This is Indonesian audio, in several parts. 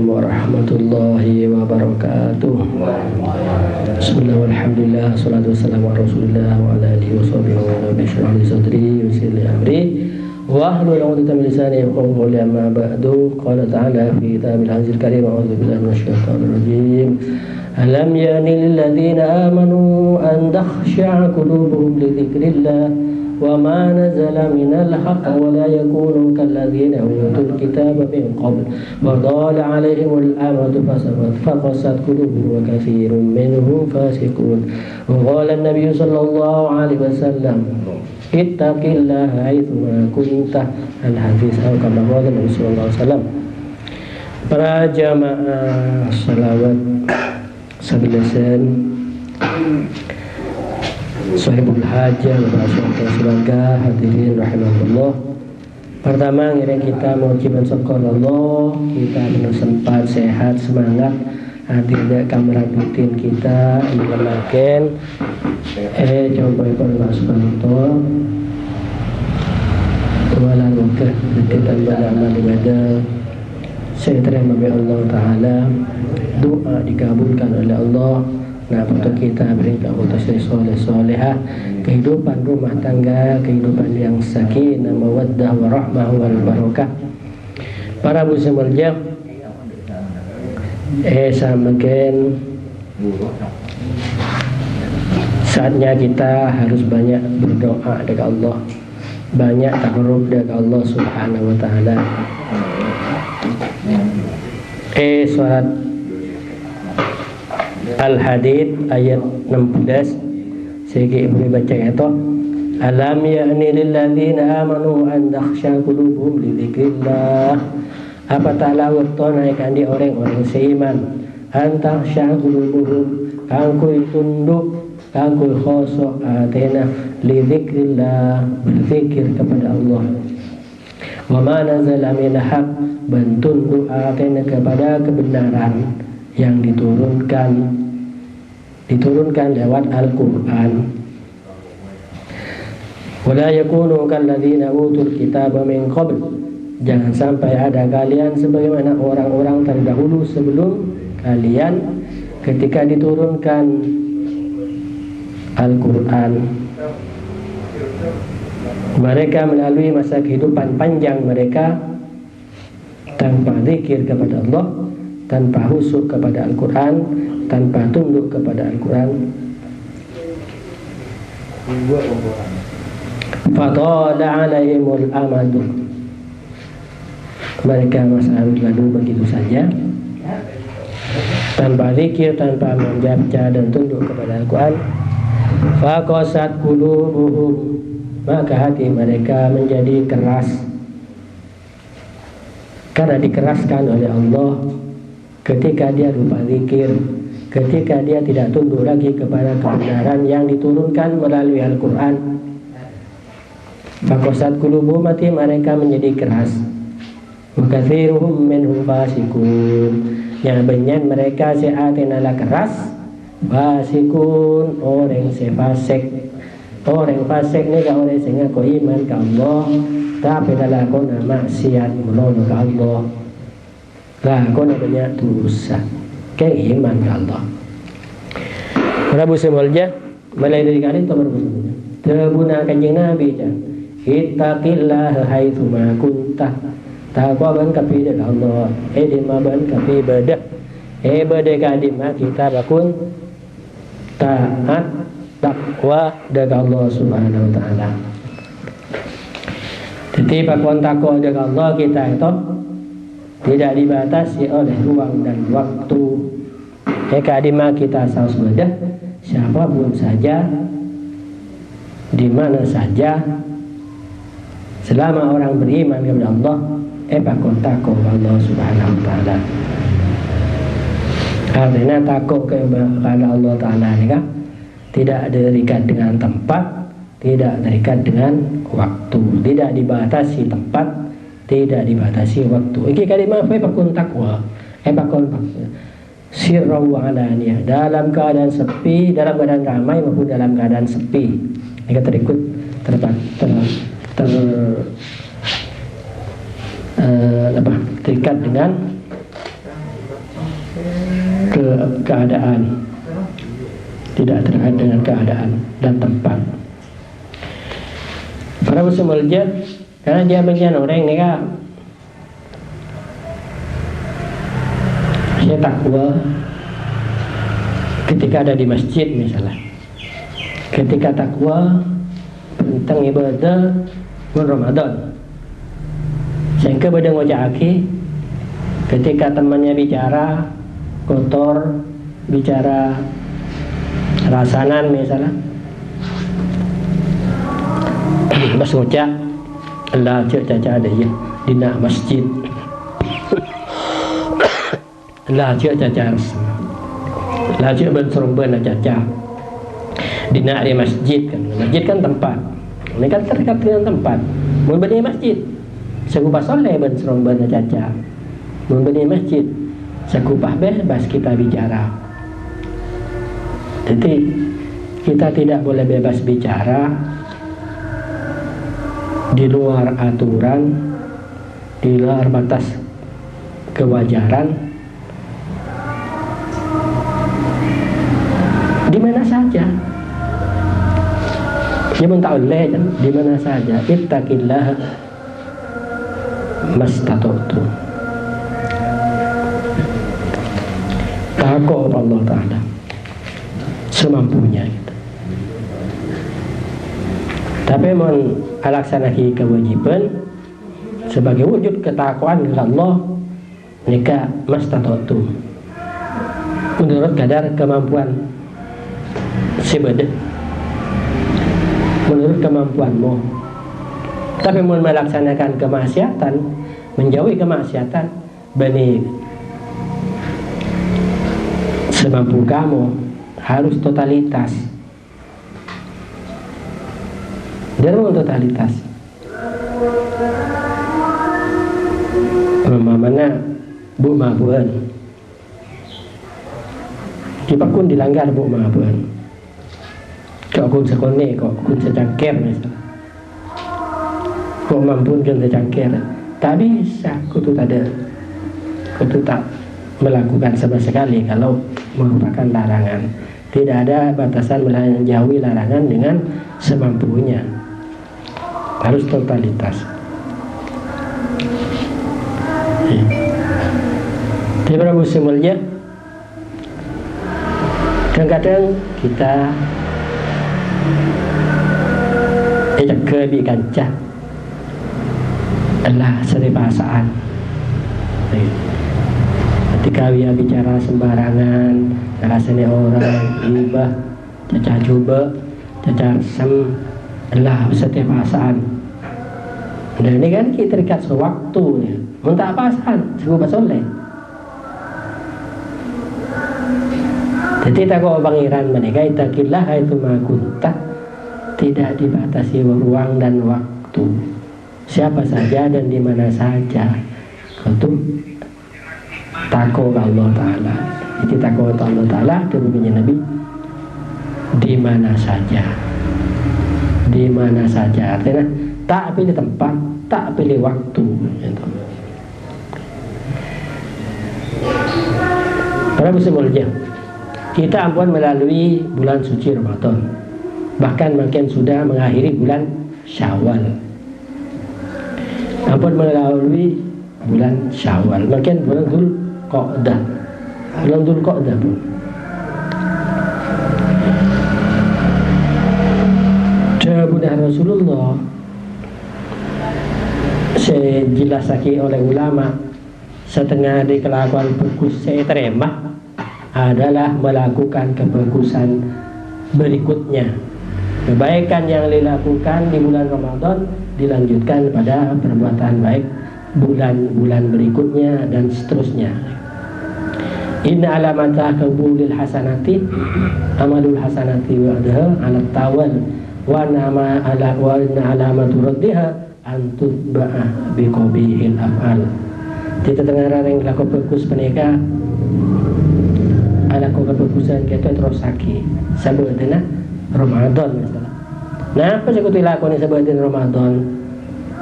Assalamualaikum warahmatullahi wabarakatuh. Bismillah walhamdulillah Salatu wassalamu ala rasulillah wa ala alihi wa sahbihi wa ala bishrah li sadri wa yassir li amri wahlul 'uqdatam min lisani yafqahu qawli amma ba'du. Qala ta'ala fi kitabil azizil karim a'udzu billahi minasyaitonir rajim. Alam ya'ni lil ladzina amanu an takhsha'a qulubuhum li dzikrillah وما نزل من الحق ولا يكونوا كالذين أوتوا الكتاب من قبل وضال عليهم الأمد فقست قلوبهم وكثير منهم فاسقون وقال النبي صلى الله عليه وسلم اتق الله حيثما كنت الحديث أو كما قال النبي صلى الله عليه وسلم. Para jamaah salawat sebelasan Sahibul Hajah Rasulullah Surga hadirin rahimahullah. Pertama ngiring kita mengucapkan syukur Allah, kita penuh sempat, sehat, semangat. Tidak kamera rutin kita mengenalkan coba ikut Allah Subhanahu wala rukah kita beramal ibadah saya terima oleh Allah Ta'ala, doa dikabulkan oleh Allah. Nah, untuk kita berikan utusan soleh-solehah, kehidupan rumah tangga, kehidupan yang sakinah, mawaddah, warahmah, wal barakah. Para muslimin jam, samakan saatnya kita harus banyak berdoa kepada Allah, banyak takarrub kepada Allah Subhanahu wa Ta'ala. Surat Al-Hadid ayat 16 segi ibu baca itu alam ya'ni lil ladzina amanu an takhsha qulubuhum li dzikrillah. Apa ta'ala waktona ikan di orang-orang seiman an takhsha qulubuhum kangkui tunduk kangkui khosok atena li dzikrillah, berzikir kepada Allah. Wa ma nazala min haq, bantunduk atena kepada kebenaran yang diturunkan lewat Al-Quran. Wala yakunu kalladzina utul kitaba min qabl, jangan sampai ada kalian sebagaimana orang-orang terdahulu sebelum kalian ketika diturunkan Al-Quran. Mereka melalui masa kehidupan panjang mereka tanpa zikir kepada Allah, tanpa husuk kepada Al-Quran, tanpa tunduk kepada Al-Quran. Fadala alaihimul amadu, mereka masa lalu begitu saja tanpa zikir, tanpa membaca dan tunduk kepada Al-Quran. Faqasat qulubuhum, maka hati mereka menjadi keras karena dikeraskan oleh Allah. Ketika dia lupa zikir, ketika dia tidak tunduk lagi kepada kebenaran yang diturunkan melalui Al-Quran. Faqasat qulubuhum, mati mereka menjadi keras. Wa katsiruhum minhum fasiqun, yang banyak mereka seatenalah keras. Fasikun, orang sefasik. Orang fasik ni gak orang sing ngaku iman ke Allah tapi dalam kona maksiat menolong ke Allah. Lah kona banyak dosa ke iman ke Allah. Rabu semolja mulai dari kali itu baru terguna kanjeng Nabi jan. Ittaqillah haitsu ma kunta. Takwa ban kapi dekat Allah. Di ma ban kapi ibadah. Ibadah kadima kita bakun taat takwa dari Allah Subhanahu wa Ta'ala. Jadi pakuan takwa dari Allah kita itu tidak dibatasi oleh ruang dan waktu. Kadima kita saus bedah siapapun saja, di mana saja, selama orang beriman kepada Allah, pakuan takwa Allah Subhanahu wa Ta'ala. Artinya takut kepada Allah Ta'ala ni kan tidak terikat dengan tempat, tidak terikat dengan waktu, tidak dibatasi tempat, tidak dibatasi waktu. Iki kalimah pakun takwa, pakun sirra wa alaniyah, dalam keadaan sepi, dalam keadaan ramai maupun dalam keadaan sepi. Ini terikut terikat dengan keadaan, tidak terkait dengan keadaan dan tempat. Para muslim karena dia bagian orang ni kan, saya takwa ketika ada di masjid misalnya, ketika takwa tentang ibadah bulan Ramadan, sehingga pada ngocaki ketika temannya bicara kotor, bicara rasanan misalnya, pas ngocak Allah cek caca ada ya di nak masjid Allah cek caca Allah cek ben caca di nak di masjid kan tempat ini kan terdekat dengan tempat mun bani masjid sakupah soleh ben seromben caca mun bani masjid sakupah bebas kita bicara. Jadi kita tidak boleh bebas bicara di luar aturan, di luar batas kewajaran, di mana saja. Dia pun tak boleh di mana saja. Ittaqillah mastata'tu. Takut Allah Ta'ala semampunya kita. Tapi mun alaksanakan kewajiban sebagai wujud ketakwaan kepada Allah nikah mastata'tu menurut kadar kemampuan sebedah, menurut kemampuanmu. Tapi mun melaksanakan kemaksiatan, menjauhi kemaksiatan bani semampu kamu, harus totalitas. Dia mau totalitas. Mana bu mabuan, kita pun dilanggar bu mabuan. Kau kun sekone, kau kun secangkir misalnya. Kau mampu kun secangkir, tak bisa. Kau tu tak ada, kau tu tak melakukan sama sekali kalau merupakan larangan. Tidak ada batasan menjauhi larangan dengan semampunya. Harus totalitas. Tapi para muslim mulia, kadang-kadang kita jaga bi kancah adalah seri perasaan. Ketika dia bicara sembarangan, rasanya orang ibah, caca cuba, caca sem adalah setiap perasaan. Dan ini kan kita terikat sewaktu ni. Minta perasaan, sebab soleh. Jadi takut pangeran mereka ittaqillah haitsu ma kunta, tidak dibatasi ruang dan waktu. Siapa saja dan di mana saja. Itu takut Allah Ta'ala. Jadi takut Allah Ta'ala turunnya Nabi di mana saja. Di mana saja. Artinya tak pilih tempat, tak pilih waktu. Gitu. Para muslim mulia, kita ampun melalui bulan suci Ramadan, bahkan makin sudah mengakhiri bulan Syawal. Ampun melalui bulan Syawal, makin bulan Dzulqa'dah, bulan Dzulqa'dah pun. Jawabnya Rasulullah sejelasaki oleh ulama, setengah di kelakuan bagus saya terima adalah melakukan kebagusan berikutnya. Kebaikan yang dilakukan di bulan Ramadan dilanjutkan pada perbuatan baik bulan-bulan berikutnya dan seterusnya. Inna alamata qabulil hasanati amalul hasanati wa'daha ala tawal wa nama ala wa inna alamatu raddiha antuba'ah biqabihil af'al. Di tengah yang laku bagus peneka ala ko kebagusan kita terus saki sabadana Ramadan misalnya. Nah, apa sih kita lakukan sabadana Ramadan?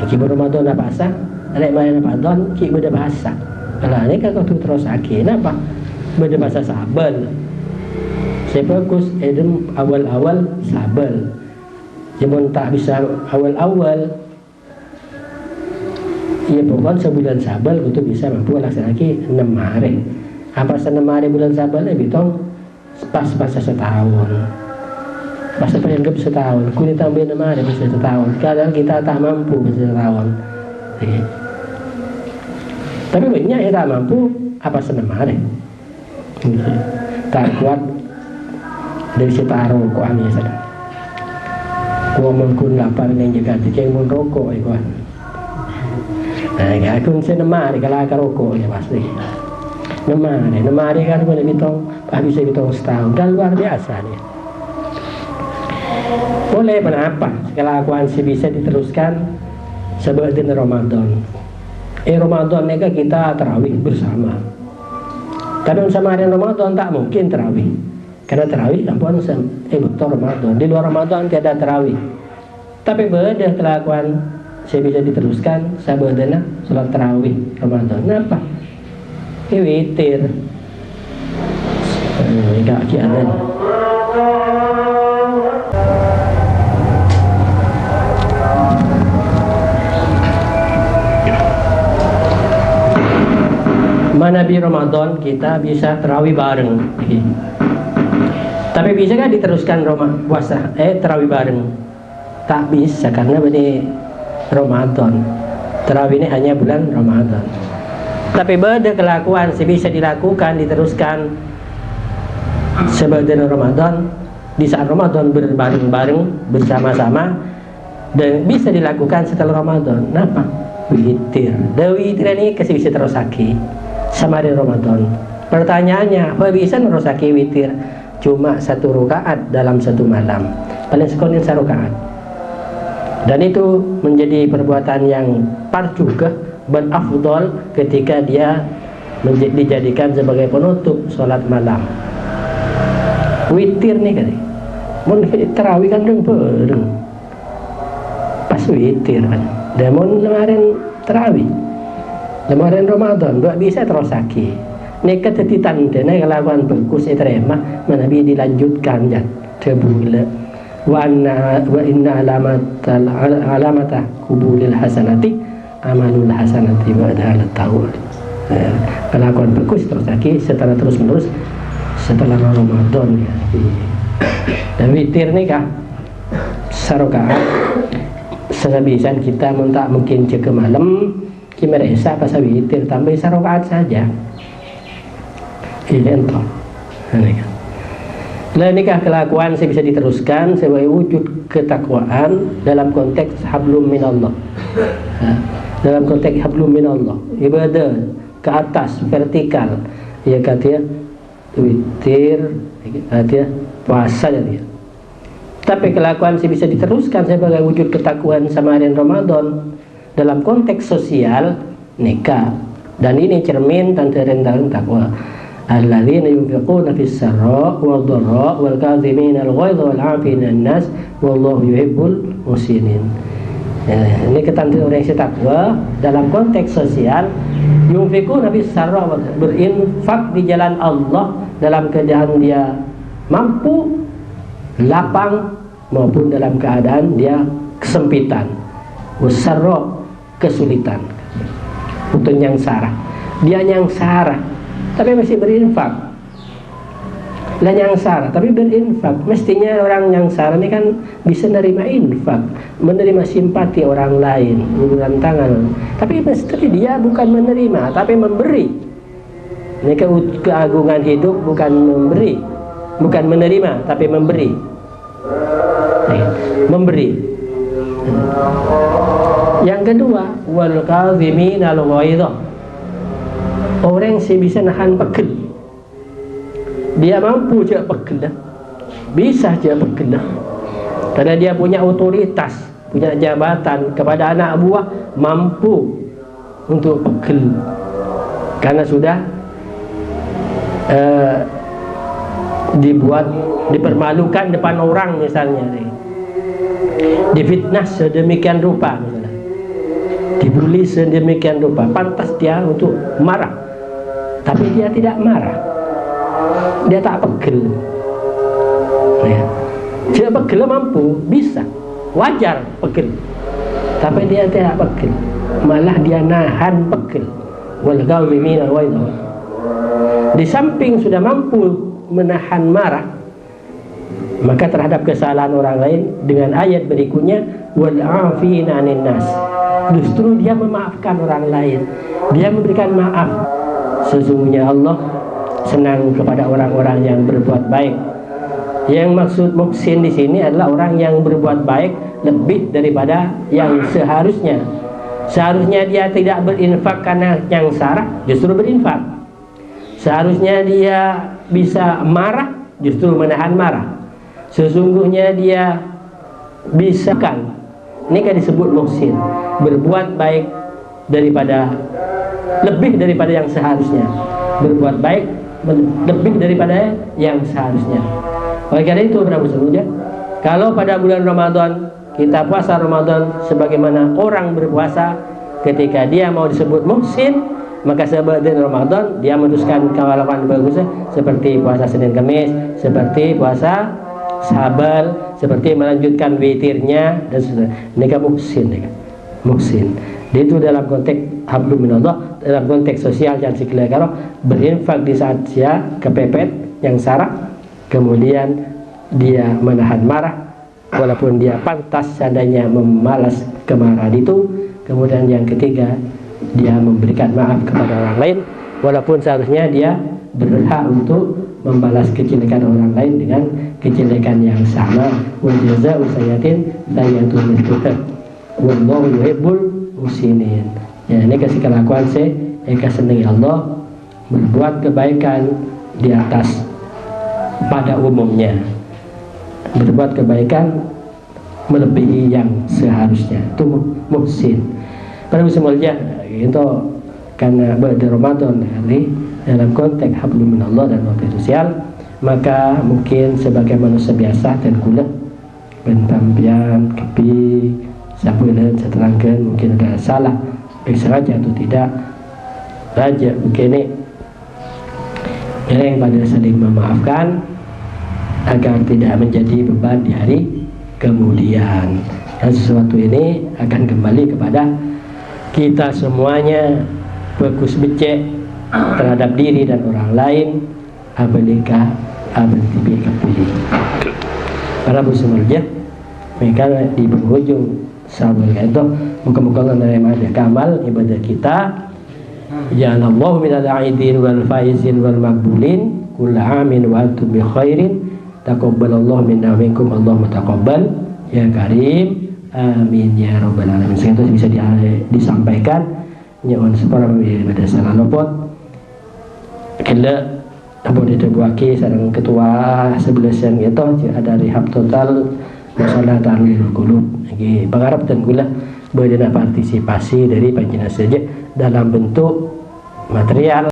Iki Ramadan apa asa? Ada mana Ramadan ki beda bahasa. Kalau ini kan kau terus saki. Kenapa? beda bahasa sabel. Saya fokus edem awal-awal sabel. Jangan tak bisa awal-awal. Ya pokoknya sebulan sabel itu bisa mampu laksanakan 6 hari. Apa 6 hari bulan sabel bitong pas setahun. Pas yang ke setahun. Kulit tambah 6 hari bisa setahun. Kadang kita tak mampu bisa setahun. Tapi banyak yang tak mampu apa 6 hari. Tak kuat dari separuh kok ambil sana. Gua mengkun lapar yang jaga ceng mun rokok kawan. Nah, aku senema kalau akar rokok ya pasti. Nema kan boleh bitong, habis bitong setahun. Dan luar biasa nih. Boleh kenapa? Kalau aku bisa diteruskan sebagai Ramadan. Ramadan ini kita tarawih bersama. Tapi sama hari Ramadan tak mungkin tarawih. Karena tarawih ampun betul Ramadan. Di luar Ramadan tiada tarawih. Tapi beda kelakuan saya bisa diteruskan sabadana salat tarawih Ramadan. Kenapa? Witir. Enggak kianan. Mana di Ramadan kita bisa tarawih bareng. Tapi bisa kan diteruskan puasa tarawih bareng? Tak bisa karena ini Ramadan. Tarawih ini hanya bulan Ramadan. Tapi beda kelakuan bisa dilakukan diteruskan sebagian Ramadan di saat Ramadan berbareng-bareng bersama-sama dan bisa dilakukan setelah Ramadan. Kenapa? Witir. Witir ini kasih bisa terusaki sama di Ramadan. Pertanyaannya, apa bisa merosaki witir? Cuma 1 rakaat dalam 1 malam. Paling sekolah 1 rakaat. Dan itu menjadi perbuatan yang parju berafdol ketika dia dijadikan sebagai penutup sholat malam. Witir nih kan, mau tarawih kan bareng pas witir kan. Dan mau kemarin tarawih, kemarin Ramadan, dua bisa terusaki. Nekat tetitan dene kelakuan bagus terima, menabi dilanjutkan dan terbula. Wa inna alamata kubulil hasanati amalul hasanati ba'da al-tawar. Kelakuan bagus terus lagi setelah terus menerus setelah Ramadan ya. Dan witir nih kah sarokaat sehabisan kita mentak mungkin cek ke malam kita meresa pas witir tambah sarokaat saja. Ini entah. Nah nikah kelakuan saya bisa diteruskan sebagai wujud ketakwaan dalam konteks hablum minallah. Dalam konteks hablum minallah, ibadah ke atas vertikal, ya katanya witir, katanya puasa dia. Tapi kelakuan saya bisa diteruskan sebagai wujud ketakwaan sama hari Ramadan dalam konteks sosial nikah, dan ini cermin tentang takwa. Alladzina yunfiquna fis sarra wad dharra wal kadhimina al ghaidha wal 'afina an-nas wallahu yuhibbul muhsinin. Ini ketantuan orang yang takwa dalam konteks sosial. Yunfiquna fis sarra, berinfak di jalan Allah dalam keadaan dia mampu, lapang, maupun dalam keadaan dia kesempitan. Wasarra, kesulitan. Untuk yang sarah, dia yang sarah tapi masih berinfak. Lah yang sarah tapi berinfak, mestinya orang yang sarah ini kan bisa menerima infak, menerima simpati orang lain, uluran tangan. Tapi dia bukan menerima tapi memberi. Ini keagungan hidup bukan memberi, bukan menerima tapi memberi. Memberi. Yang kedua, wal kadhiminal ghaidha. Orang yang bisa nahan pegel, dia mampu je pegel, bisa je pegel, karena dia punya otoritas, punya jabatan kepada anak buah, mampu untuk pegel, karena sudah dipermalukan depan orang misalnya, difitnah sedemikian rupa misalnya, dibully sedemikian rupa, pantas dia untuk marah. Tapi dia tidak marah, dia tak pegel. Ya. Dia pegel mampu, bisa, wajar pegel. Tapi dia tidak pegel, malah dia nahan pegel. Wal ghawimina waidha. Di samping sudah mampu menahan marah, maka terhadap kesalahan orang lain dengan ayat berikutnya wal afina 'anil nas. Justru dia memaafkan orang lain, dia memberikan maaf. Sesungguhnya Allah senang kepada orang-orang yang berbuat baik. Yang maksud muhsin di sini adalah orang yang berbuat baik lebih daripada yang seharusnya. Seharusnya dia tidak berinfak karena yang sarah, justru berinfak. Seharusnya dia bisa marah, justru menahan marah. Sesungguhnya dia bisa kan, ini kan disebut muhsin, berbuat baik daripada lebih daripada yang seharusnya, berbuat baik lebih daripada yang seharusnya. Oleh karena itu, kalau pada bulan Ramadan kita puasa Ramadan sebagaimana orang berpuasa, ketika dia mau disebut muhsin, maka sebagian Ramadan dia meneruskan kawalan bagus seperti puasa Senin Kamis, seperti puasa Sabal, seperti melanjutkan witirnya dan sebagainya. Ini kan muhsin, muhsin. Dia itu dalam konteks hablum minallah, dalam konteks sosial yang sikilakaro, berinfak di saat dia kepepet yang sarah, kemudian dia menahan marah walaupun dia pantas seandainya memalas kemarahan itu. Kemudian yang ketiga, dia memberikan maaf kepada orang lain walaupun seharusnya dia berhak untuk membalas kejelekan orang lain dengan kejelekan yang sama. Wa jazaa'u sayyi'atin sayyatun mithluha wallahu yuhibbul muhsinin. Ya, ini kasih kelakuan yang kesenangi Allah, berbuat kebaikan di atas pada umumnya, berbuat kebaikan melebihi yang seharusnya, itu muhsin. Pada musim mulia itu karena pada Ramadan hari dalam konteks hablum minallah dan waktu sosial, maka mungkin sebagai manusia biasa dan kula pentampian kepi sapulan seterangkan mungkin ada salah baik sengaja atau tidak raja begini yang pada saling memaafkan agar tidak menjadi beban di hari kemudian. Dan sesuatu ini akan kembali kepada kita semuanya, fokus becek terhadap diri dan orang lain, apabila abdi kepilih. Para muslimin, mereka di penghujung sahabat itu muka-muka menerima kamal ibadah kita. Ya Allah minal aidin wal faizin wal makbulin kull amin wa antum bi khairin taqabbalallahu minna wa minkum Allahumma taqabbal ya karim amin ya rabbal alamin. Sehingga itu bisa disampaikan nyawan separang pada salah lopot kala boleh dibuaki sareng ketua 11 yang itu ada rehab total masalah ta'lilul qulub. Nggih, pangarep dan kula boleh partisipasi dari panjenengan saja dalam bentuk material